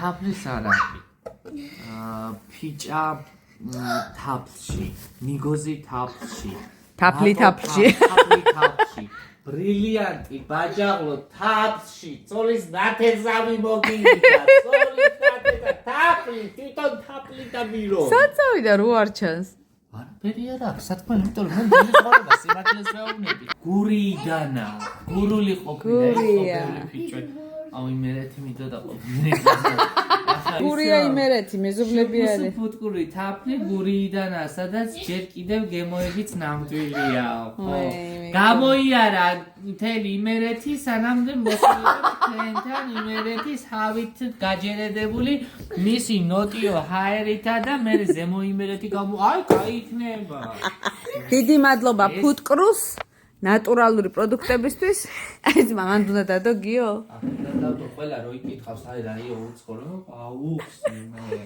თაფლის არაფი. ფიჭა თაფლში, მიგოზი თაფლში. თაფლი თაფლში. თაფლი თაფლში. ბრილიანტი ბაჯაღლო თაფლში. წოლის ნათესავი მოგივიდა. წოლის ნათესა თაფლი, თვითონ თაფლი და მირო. საწავიდა რო არ ჩანს. არაფერი არ აქვს, სათქმელი, იმიტომ რომ მე მოგიყვება სიმართლეს ვეუბნები. გურიიდანა, გურული ყოფილა ეს ყოფილი ფიჭვე. აუ იმერეთი მიდოდა ყოფილი. გურია იმერეთი, მეზობლები არის. ფუტკური თაფლი გურიიდანა, სადაც ჯერ კიდევ გემოებიც ნამდვილია, ხო? გამოიარა მთელი იმერეთი, სანამდე მოსულიყო თქვენთან იმერეთის ჰავით გაჯერედებული მისი ნოტიო ჰაერითა და მე ზემო იმერეთი აი, გაიქნება. დიდი მადლობა ფუტკრუს ნატურალური პროდუქტებისთვის. ეს მამან უნდა დადო გიო? ახლა დადო ყველა რო იკითხავს აი რაიო უცხო რომ აუხსნე მე